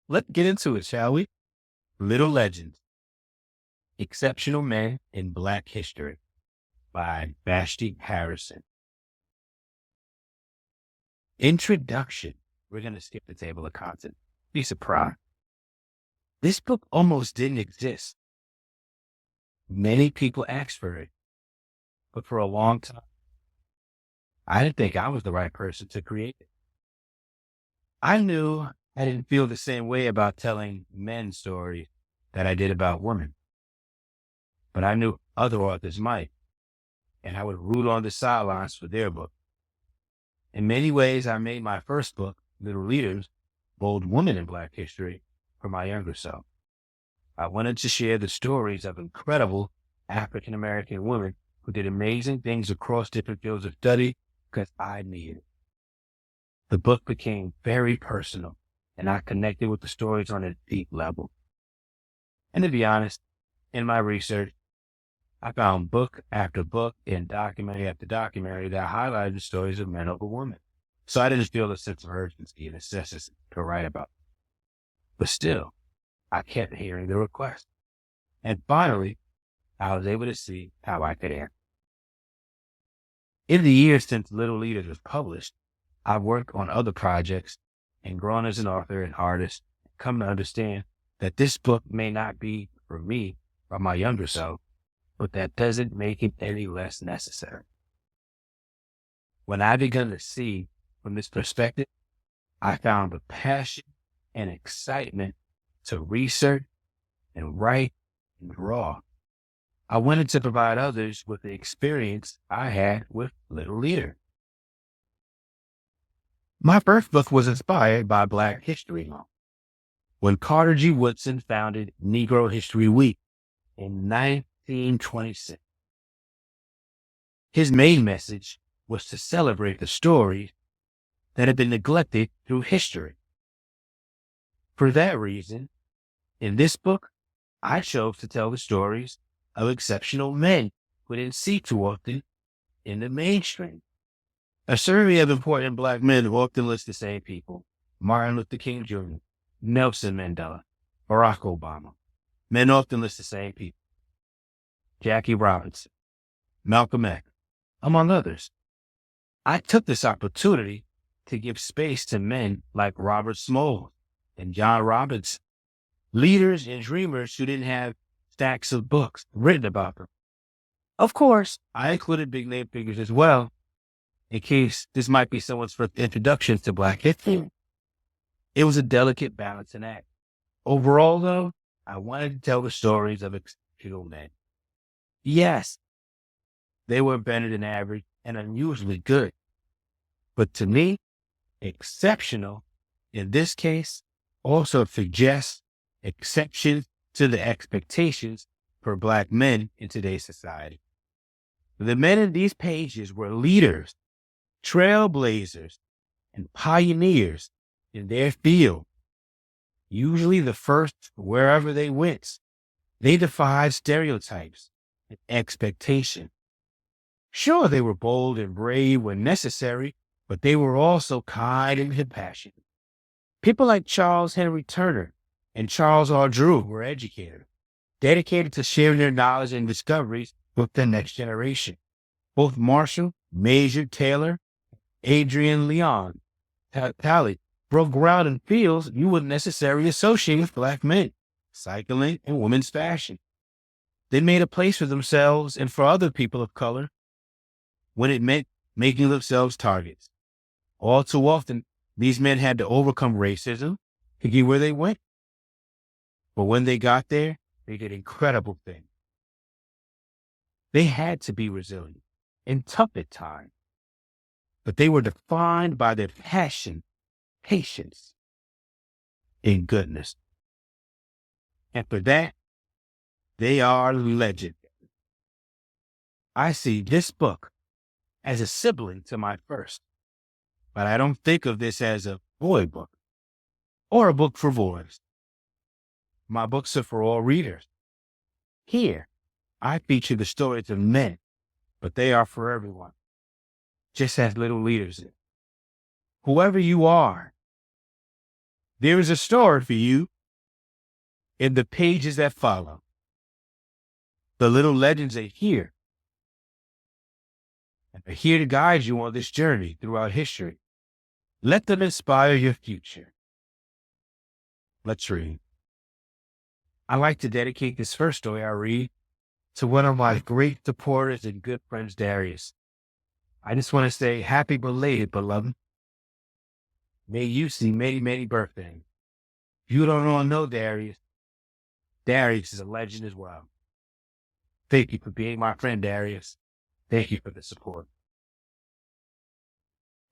Let's get into it, shall we? Little Legends, Exceptional Men in Black History by Vashti Harrison. Introduction. We're going to skip the table of contents. Be surprised. This book almost didn't exist. Many people asked for it, but for a long time, I didn't think I was the right person to create it. I knew I didn't feel the same way about telling men's stories that I did about women, but I knew other authors might, and I would root on the sidelines for their book. In many ways, I made my first book, Little Leaders, Bold Women in Black History, for my younger self. I wanted to share the stories of incredible African-American women who did amazing things across different fields of study because I needed it. The book became very personal, and I connected with the stories on a deep level. And to be honest, in my research, I found book after book and documentary after documentary that highlighted the stories of men over women. So I didn't feel a sense of urgency and necessity to write about them. But still, I kept hearing the request. And finally, I was able to see how I could answer. In the years since Little Leaders was published, I've worked on other projects and grown as an author and artist, and come to understand that this book may not be for me or my younger self, but that doesn't make it any less necessary. When I began to see from this perspective, I found the passion and excitement to research and write and draw. I wanted to provide others with the experience I had with Little Leader. My first book was inspired by Black History Month, when Carter G. Woodson founded Negro History Week in 1926. His main message was to celebrate the stories that had been neglected through history. For that reason, in this book, I chose to tell the stories of exceptional men who didn't see too often in the mainstream. A survey of important Black men often lists the same people: Martin Luther King Jr., Nelson Mandela, Barack Obama. Men often list the same people: Jackie Robinson, Malcolm X, among others. I took this opportunity to give space to men like Robert Smalls and John Robinson, leaders and dreamers who didn't have stacks of books written about them. Of course, I included big name figures as well, in case this might be someone's first introduction to Black history. It was a delicate balancing act. Overall, though, I wanted to tell the stories of exceptional men. Yes, they were better than average and unusually good. But to me, exceptional, in this case, also suggests exceptions to the expectations for Black men in today's society. The men in these pages were leaders, trailblazers, and pioneers in their field, usually the first wherever they went. They defied stereotypes and expectation. Sure, they were bold and brave when necessary, but they were also kind and compassionate. People like Charles Henry Turner and Charles R. Drew were educators, dedicated to sharing their knowledge and discoveries with the next generation. Both Marshall, Major Taylor, Adrian Leon Talley broke ground in fields you wouldn't necessarily associate with Black men: cycling and women's fashion. They made a place for themselves and for other people of color when it meant making themselves targets. All too often, these men had to overcome racism to get where they went. But when they got there, they did incredible things. They had to be resilient and tough at times, but they were defined by their passion, patience, and goodness. And for that, they are legend. I see this book as a sibling to my first, but I don't think of this as a boy book or a book for boys. My books are for all readers. Here, I feature the stories of men, but they are for everyone, just as Little Leaders is. Whoever you are, There is a story for you in the pages that follow. The little legends are here, and they're here to guide you on this journey throughout history. Let them inspire your future. Let's read. I like to dedicate this first story I read to one of my great supporters and good friends, Darius. I just want to say happy belated, beloved. May you see many, many birthdays. If you don't all know Darius, Darius is a legend as well. Thank you for being my friend, Darius. Thank you for the support.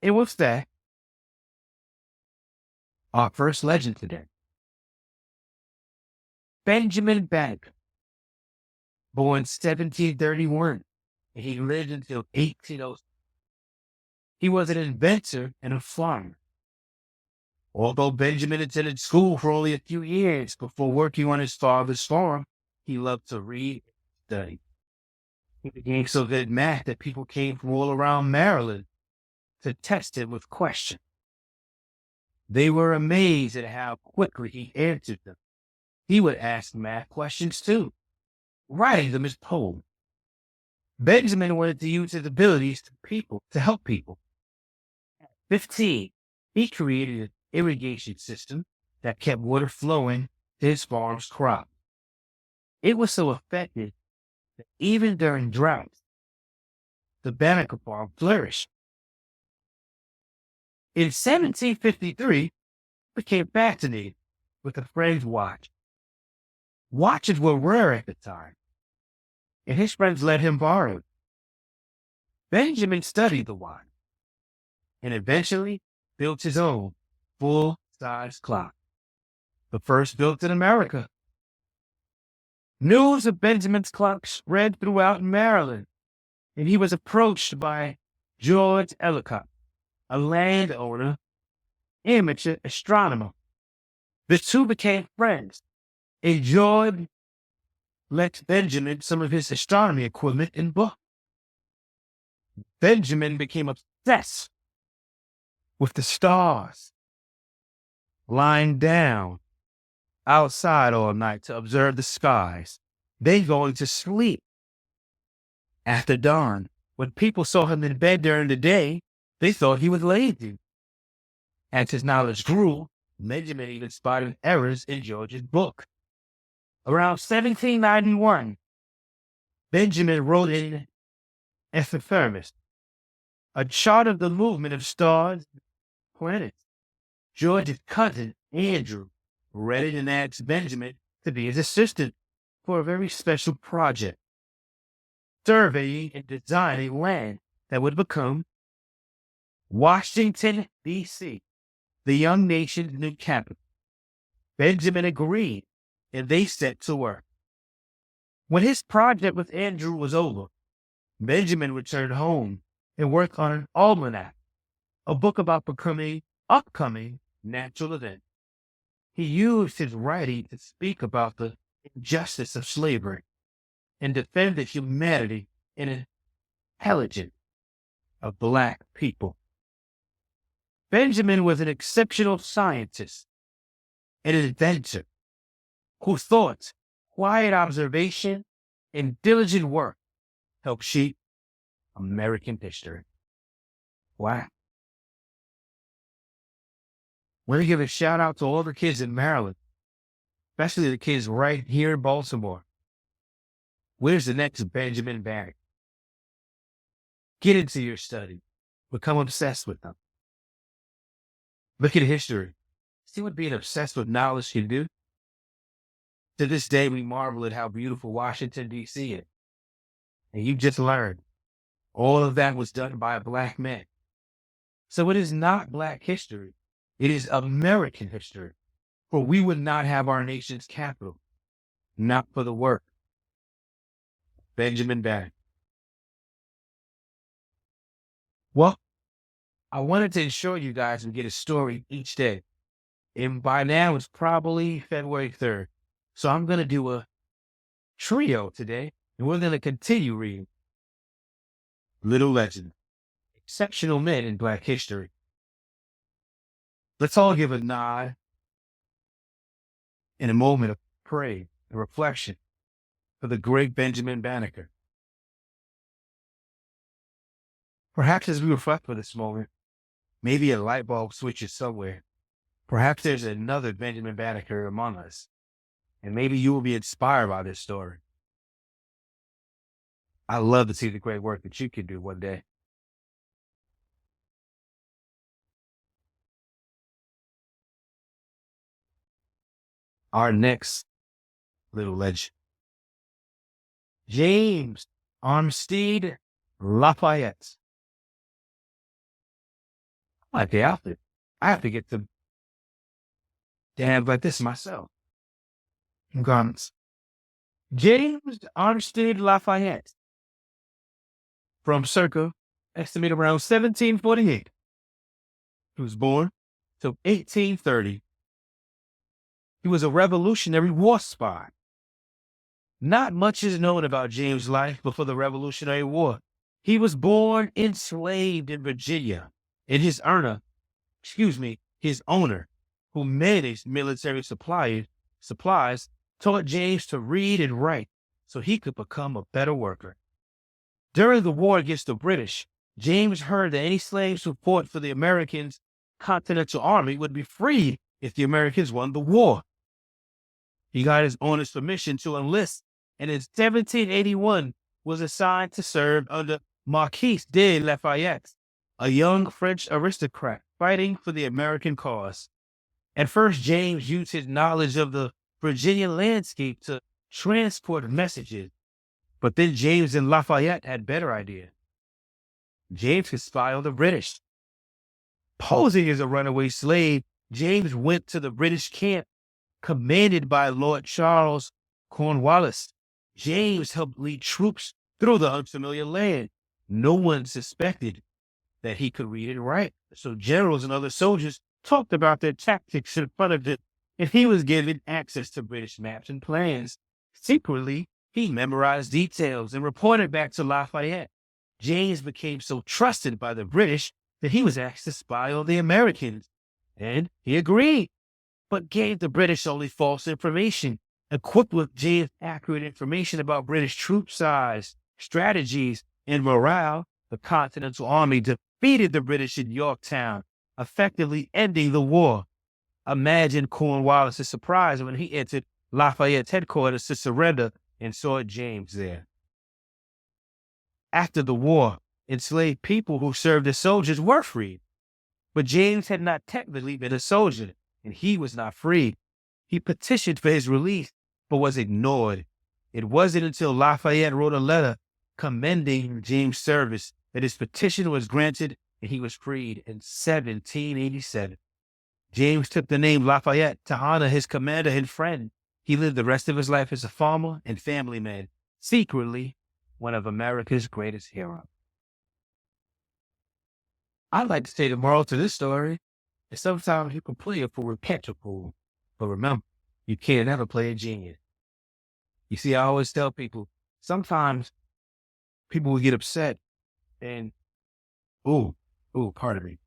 And with that, our first legend today. Benjamin Banneker, born 1731, and he lived until 1806. He was an inventor and a farmer. Although Benjamin attended school for only a few years before working on his father's farm, he loved to read and study. He became so good at math that people came from all around Maryland to test him with questions. They were amazed at how quickly he answered them. He would ask math questions too, writing them as poems. Benjamin wanted to use his abilities to help people. At 15, he created an irrigation system that kept water flowing to his farm's crops. It was so effective that even during droughts, the Banneker farm flourished. In 1753, he became fascinated with a friend's watch. Watches were rare at the time, and his friends let him borrow it. Benjamin studied the watch and eventually built his own full-size clock, the first built in America. News of Benjamin's clock spread throughout Maryland, and he was approached by George Ellicott, a landowner, amateur astronomer. The two became friends, and George lent Benjamin some of his astronomy equipment and books. Benjamin became obsessed with the stars, lying down outside all night to observe the skies, then going to sleep. After dawn, when people saw him in bed during the day, they thought he was lazy. As his knowledge grew, Benjamin even spotted errors in George's book. Around 1791, Benjamin wrote in Ephemeris, a chart of the movement of stars and planets. George's cousin, Andrew, read it and asked Benjamin to be his assistant for a very special project, surveying and designing land that would become Washington, D.C., the young nation's new capital. Benjamin agreed, and they set to work. When his project with Andrew was over, Benjamin returned home and worked on an almanac, a book about upcoming natural events. He used his writing to speak about the injustice of slavery and defend the humanity and intelligence of Black people. Benjamin was an exceptional scientist and inventor who thought quiet observation and diligent work helped shape American history. Wow. Want to give a shout out to all the kids in Maryland, especially the kids right here in Baltimore. Where's the next Benjamin Banneker? Get into your study. Become obsessed with them. Look at history. See what being obsessed with knowledge can do? To this day, we marvel at how beautiful Washington, D.C. is. And you just learned all of that was done by a Black man. So it is not Black history. It is American history. For we would not have our nation's capital, not for the work. Benjamin Banneker. Well, I wanted to ensure you guys would get a story each day. And by now, it's probably February 3rd. So I'm going to do a trio today, and we're going to continue reading Little Legend, Exceptional Men in Black History. Let's all give a nod in a moment of prayer and reflection for the great Benjamin Banneker. Perhaps as we reflect for this moment, maybe a light bulb switches somewhere. Perhaps there's another Benjamin Banneker among us, and maybe you will be inspired by this story. I love to see the great work that you can do one day. Our next little legend, James Armstead Lafayette. Like I have to get some dabs like this myself. Garments. James Armstead Lafayette, from circa estimated around 1748. He was born till 1830. He was a Revolutionary War spy. Not much is known about James' life before the Revolutionary War. He was born enslaved in Virginia, and his owner, who managed military supplies, taught James to read and write so he could become a better worker. During the war against the British, James heard that any slaves who fought for the Americans' Continental Army would be freed if the Americans won the war. He got his owner's permission to enlist, and in 1781 was assigned to serve under Marquis de Lafayette, a young French aristocrat fighting for the American cause. At first, James used his knowledge of the Virginia landscape to transport messages, but then James and Lafayette had better idea. James could spy on the British. Posing as a runaway slave, James went to the British camp commanded by Lord Charles Cornwallis. James helped lead troops through the unfamiliar land. No one suspected that he could read and write, so generals and other soldiers talked about their tactics in front of him, and he was given access to British maps and plans. Secretly, he memorized details and reported back to Lafayette. James became so trusted by the British that he was asked to spy on the Americans, and he agreed, but gave the British only false information. Equipped with James' accurate information about British troop size, strategies, and morale, the Continental Army defeated the British in Yorktown, effectively ending the war. Imagine Cornwallis' surprise when he entered Lafayette's headquarters to surrender and saw James there. After the war, enslaved people who served as soldiers were freed, but James had not technically been a soldier, and he was not free. He petitioned for his release, but was ignored. It wasn't until Lafayette wrote a letter commending James' service that his petition was granted and he was freed in 1787. James took the name Lafayette to honor his commander and friend. He lived the rest of his life as a farmer and family man, secretly one of America's greatest heroes. I'd like to say the moral to this story is sometimes you can play a fool and catch a fool, but remember, you can't ever play a genius. You see, I always tell people, sometimes people will get upset and, pardon me.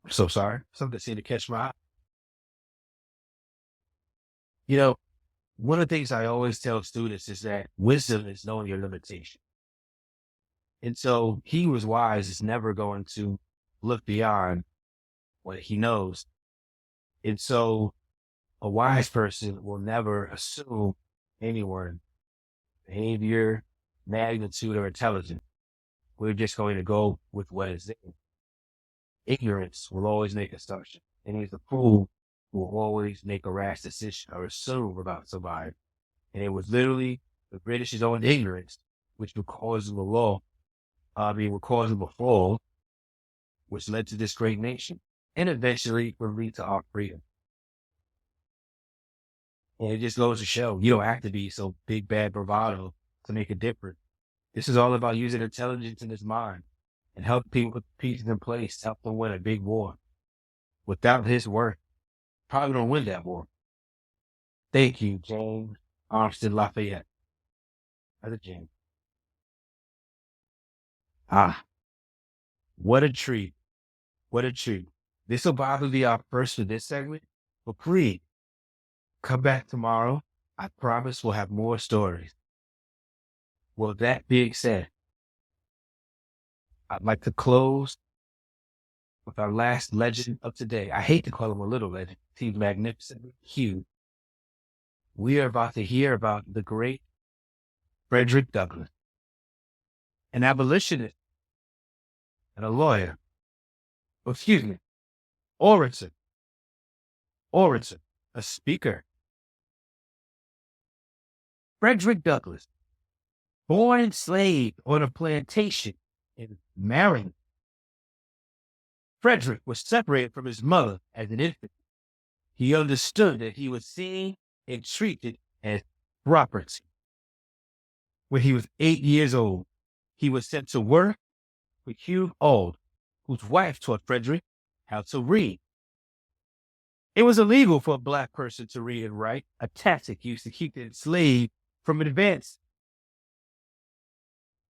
I'm so sorry. Something seemed to catch my eye. You know, one of the things I always tell students is that wisdom is knowing your limitation. And so he was wise is never going to look beyond what he knows. And so a wise person will never assume anyone's behavior, magnitude, or intelligence. We're just going to go with what is there. Ignorance will always make assumption. And he's a fool who will always make a rash decision or assume about somebody. And it was literally the British's own ignorance, which would cause them would cause them a fall, which led to this great nation. And eventually would lead to our freedom. And it just goes to show, you don't have to be so big, bad bravado to make a difference. This is all about using intelligence in his mind and help people put pieces in place to help them win a big war. Without his work, probably don't win that war. Thank you, James Armstead Lafayette. Brother James. What a treat. What a treat. This will probably be our first for this segment. But please, come back tomorrow. I promise we'll have more stories. Well, that being said, I'd like to close with our last legend of today. I hate to call him a little legend. He's magnificent, huge. We are about to hear about the great Frederick Douglass, an abolitionist and a lawyer. Excuse me, orator, a speaker. Frederick Douglass, born enslaved on a plantation in Maryland. Frederick was separated from his mother as an infant. He understood that he was seen and treated as property. When he was 8 years old, he was sent to work with Hugh Auld, whose wife taught Frederick how to read. It was illegal for a Black person to read and write, a tactic used to keep the enslaved from advancing.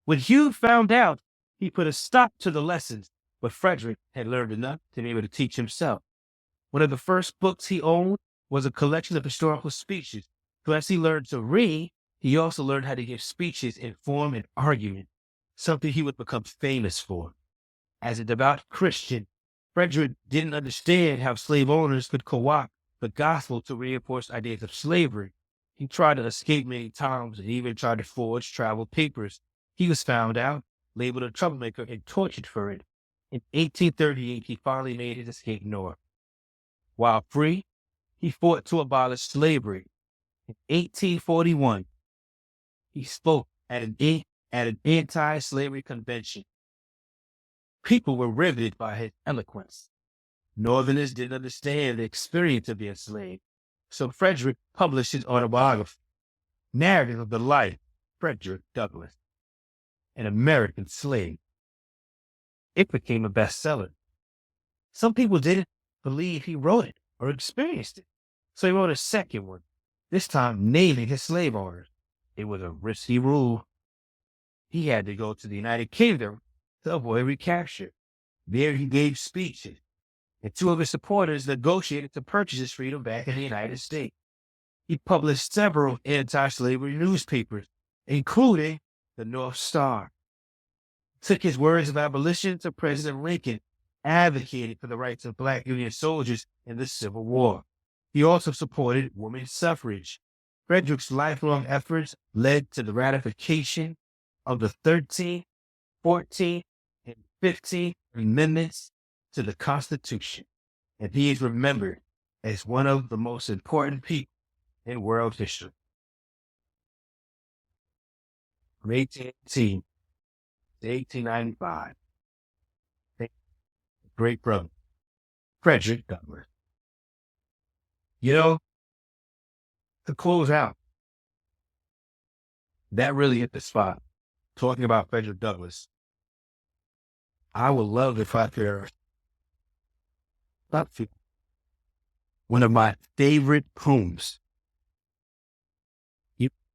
When Hugh found out, he put a stop to the lessons, but Frederick had learned enough to be able to teach himself. One of the first books he owned was a collection of historical speeches. So as he learned to read, he also learned how to give speeches in form and argument, something he would become famous for. As a devout Christian, Frederick didn't understand how slave owners could co-opt the gospel to reinforce ideas of slavery. He tried to escape many times and even tried to forge travel papers. He was found out, labeled a troublemaker, and tortured for it. In 1838, he finally made his escape north. While free, he fought to abolish slavery. In 1841, he spoke at an anti-slavery convention. People were riveted by his eloquence. Northerners didn't understand the experience of being enslaved, so Frederick published his autobiography, Narrative of the Life of Frederick Douglass, an American Slave. It became a bestseller. Some people didn't believe he wrote it or experienced it, so he wrote a second one, this time naming his slave owners. It was a risky rule. He had to go to the United Kingdom to avoid recapture. There he gave speeches, and two of his supporters negotiated to purchase his freedom back in the United States. He published several anti-slavery newspapers, including the North Star. Took his words of abolition to President Lincoln, advocated for the rights of Black Union soldiers in the Civil War. He also supported women's suffrage. Frederick's lifelong efforts led to the ratification of the 13th, 14th, and 15th Amendments to the Constitution, and he is remembered as one of the most important people in world history. From 1818 to 1895, great brother, Frederick Douglass. You know, to close out, that really hit the spot. Talking about Frederick Douglass, I would love if I could stop one of my favorite poems